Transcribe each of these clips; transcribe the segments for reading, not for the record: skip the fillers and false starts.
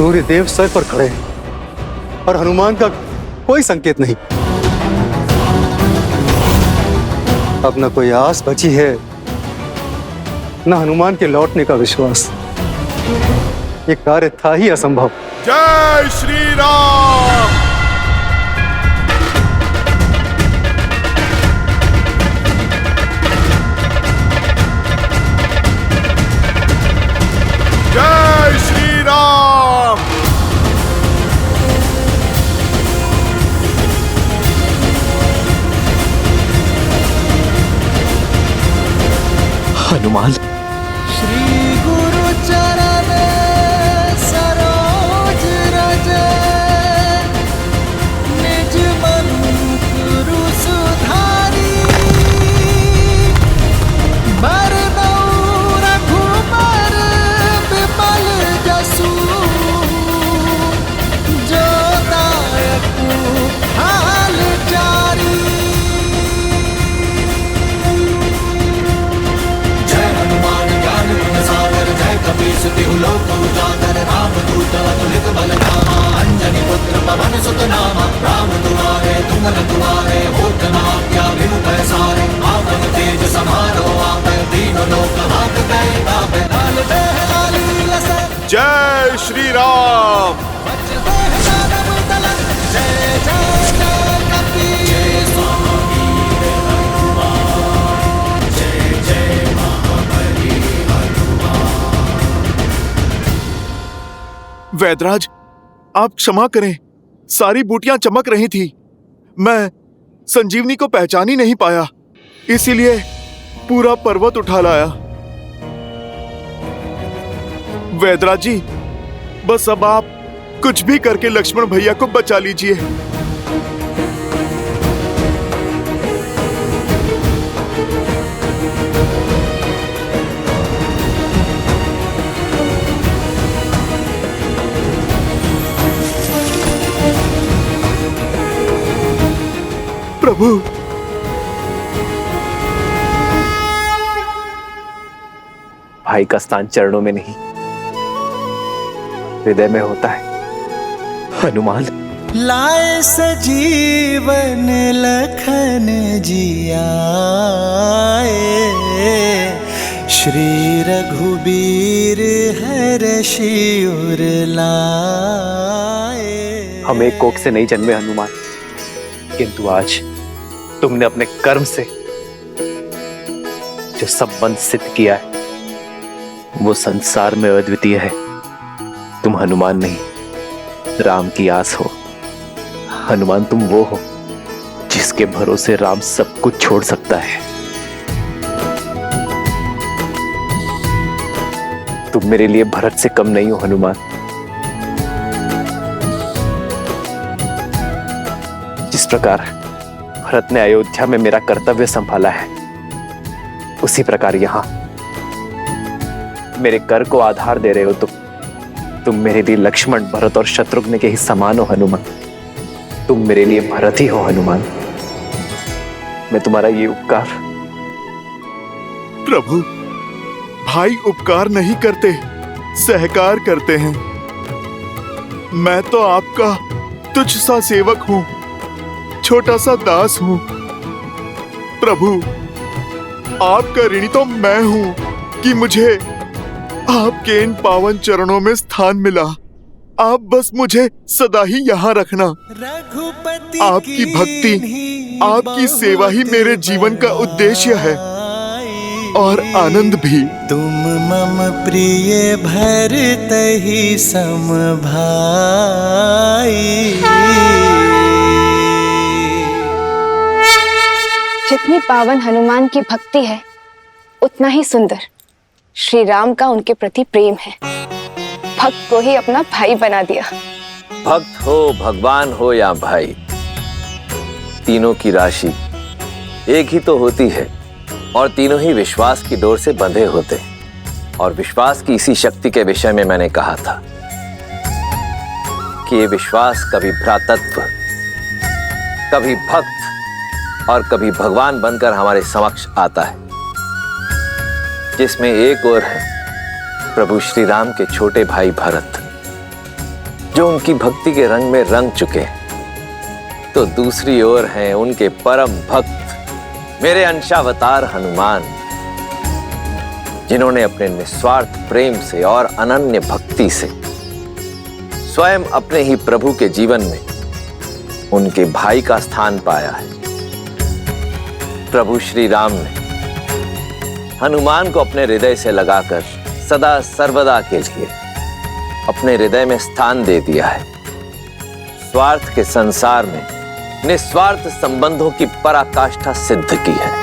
सूर्य देव sir पर खड़े हैं और हनुमान का कोई संकेत नहीं। अब न कोई आस बची है, न हनुमान के लौटने का विश्वास। ये कार्य था ही असंभव। जय श्री राम। जय श्री राम। हनुमान। श्री गुरु चरण सरोज रज, निज मनु गुरु सुधारी, बरनौ रघुबर विमल जसु, जो दायकु हाल चारी। कपीसतिहु लोक उजागर, रामदूत अतुलित बल धामा, अंजनी पुत्र पवन सुत नामा, राम दुआरे तुम रखवारे, होत न आज्ञा बिनु पैसारे, आपन तेज समारो आपै, तीनों लोक हांकते कांपै, लाल देह लाली लसै। जय श्री राम। जय जय जय कपीस स्वामी हनुमान, जय जय महाबली हनुमान। वैदराज, आप क्षमा करें, सारी बूटियां चमक रही थी, मैं संजीवनी को पहचान ही नहीं पाया, इसीलिए पूरा पर्वत उठा लाया। वैदराज जी, बस अब आप कुछ भी करके लक्ष्मण भैया को बचा लीजिए। प्रभु, भाई का स्थान चरणों में नहीं, हृदय में होता है। हनुमान। लाए सजीवन लखन जियाए, श्री रघुबीर हर्षि उर लाए। हम एक कोख से नहीं जन्मे हनुमान, किंतु आज तुमने अपने कर्म से जो संबंध सिद्ध किया है वो संसार में अद्वितीय है। तुम हनुमान नहीं, राम की आस हो। हनुमान, तुम वो हो जिसके भरोसे राम सब कुछ छोड़ सकता है। तुम मेरे लिए भरत से कम नहीं हो हनुमान। जिस प्रकार भरत ने अयोध्या में मेरा कर्तव्य संभाला है, उसी प्रकार यहां मेरे कर को आधार दे रहे हो। तुम मेरे लिए लक्ष्मण, भरत और शत्रुघ्न के ही समान हो हनुमान। तुम मेरे लिए भरत ही हो हनुमान। मैं तुम्हारा ये उपकार। प्रभु, भाई उपकार नहीं करते, सहकार करते हैं। मैं तो आपका तुझ सा सेवक हूं, छोटा सा दास हूं। प्रभु, आपका ऋणी तो मैं हूं कि मुझे आपके इन पावन चरणों में स्थान मिला। आप बस मुझे सदा ही यहाँ रखना। आपकी भक्ति, आपकी सेवा ही मेरे जीवन का उद्देश्य है और आनंद भी। तुम मम प्रिय भरत ही सम भाई। जितनी पावन हनुमान की भक्ति है, उतना ही सुंदर श्री राम का उनके प्रति प्रेम है। भक्त को ही अपना भाई बना दिया। भक्त हो, भगवान हो या भाई, तीनों की राशि एक ही तो होती है और तीनों ही विश्वास की डोर से बंधे होते हैं। और विश्वास की इसी शक्ति के विषय में मैंने कहा था कि ये विश्वास कभी भ्रातृत्व, कभी भक्त और कभी भगवान बनकर हमारे समक्ष आता है, जिसमें एक और है प्रभु श्री राम के छोटे भाई भरत जो उनकी भक्ति के रंग में रंग चुके, तो दूसरी ओर हैं उनके परम भक्त मेरे अंशावतार हनुमान, जिन्होंने अपने निस्वार्थ प्रेम से और अनन्य भक्ति से स्वयं अपने ही प्रभु के जीवन में उनके भाई का स्थान पाया है। प्रभु श्री राम ने हनुमान को अपने हृदय से लगाकर सदा सर्वदा के लिए अपने हृदय में स्थान दे दिया है। स्वार्थ के संसार में निस्वार्थ संबंधों की पराकाष्ठा सिद्ध की है।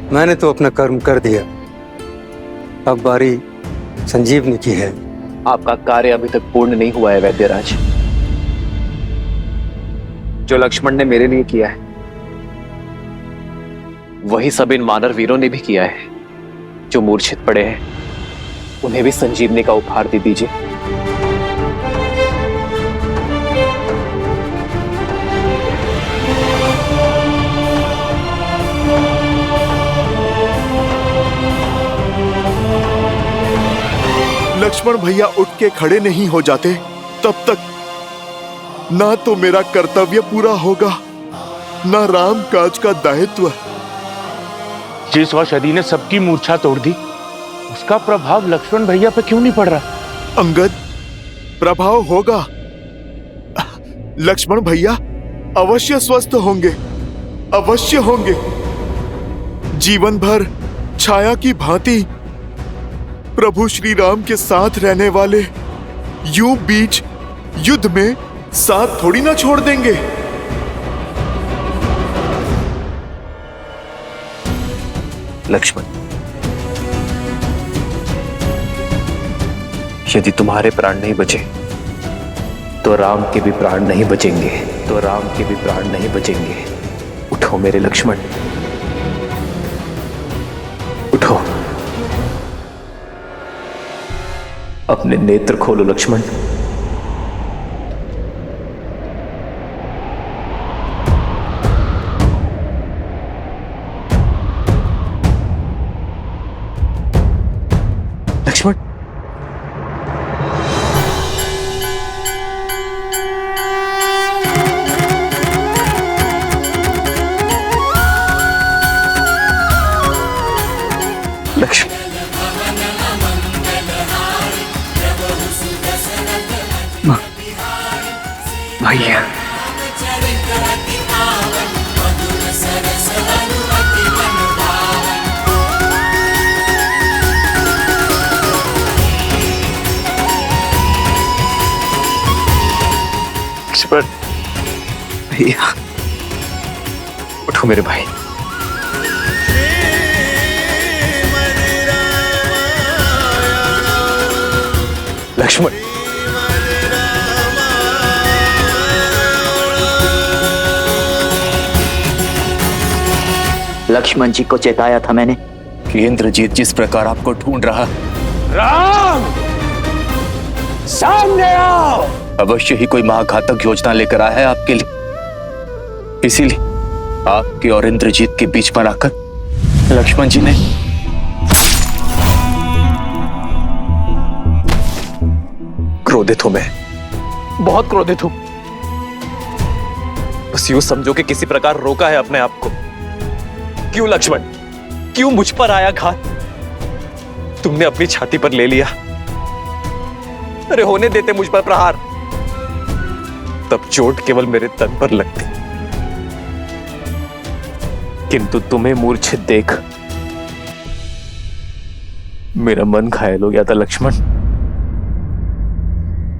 मैंने तो अपना कर्म कर दिया, अब बारी संजीवनी की है। आपका कार्य अभी तक पूर्ण नहीं हुआ है वैद्यराज। जो लक्ष्मण ने मेरे लिए किया है वही सब इन वानर वीरों ने भी किया है। जो मूर्छित पड़े हैं उन्हें भी संजीवनी का उपहार दे दीजिए। लक्ष्मण भैया उठ के खड़े नहीं हो जाते तब तक ना तो मेरा कर्तव्य पूरा होगा, ना राम काज का दायित्व। जिस औषधि ने सबकी मूर्छा तोड़ दी, उसका प्रभाव लक्ष्मण भैया पे क्यों नहीं पड़ रहा? अंगद, प्रभाव होगा। लक्ष्मण भैया अवश्य स्वस्थ होंगे, अवश्य होंगे। जीवन भर छाया की भांति प्रभु श्री राम के साथ रहने वाले यूं बीच युद्ध में साथ थोड़ी ना छोड़ देंगे। लक्ष्मण, यदि तुम्हारे प्राण नहीं बचे तो राम के भी प्राण नहीं बचेंगे, तो राम के भी प्राण नहीं बचेंगे। उठो मेरे लक्ष्मण, उठो। अपने नेत्र खोलो लक्ष्मण। लक्ष्मण, लक्ष्मण, भैया भैया, उठो मेरे भाई। लक्ष्मण, लक्ष्मण जी को चेताया था मैंने कि इंद्रजीत जिस प्रकार आपको ढूंढ रहा। राम, सामने आओ। अवश्य ही कोई महाघातक योजना लेकर आया है आपके लिए, इसीलिए आपके और इंद्रजीत के बीच में आकर लक्ष्मण जी ने क्रोधित हूं, मैं बहुत क्रोधित हूं। बस यूं समझो कि किसी प्रकार रोका है अपने आप को। क्यों लक्ष्मण, क्यों मुझ पर आया घात? तुमने अपनी छाती पर ले लिया। अरे होने देते मुझ पर प्रहार, तब चोट केवल मेरे तन पर लगती, किंतु तुम्हें मूर्छित देख मेरा मन घायल हो गया था लक्ष्मण।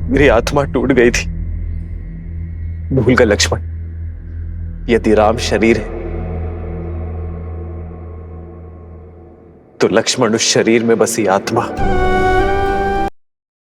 मेरी आत्मा टूट गई थी। भूल गए लक्ष्मण, यदि राम शरीर है तो लक्ष्मण उस शरीर में बसी आत्मा।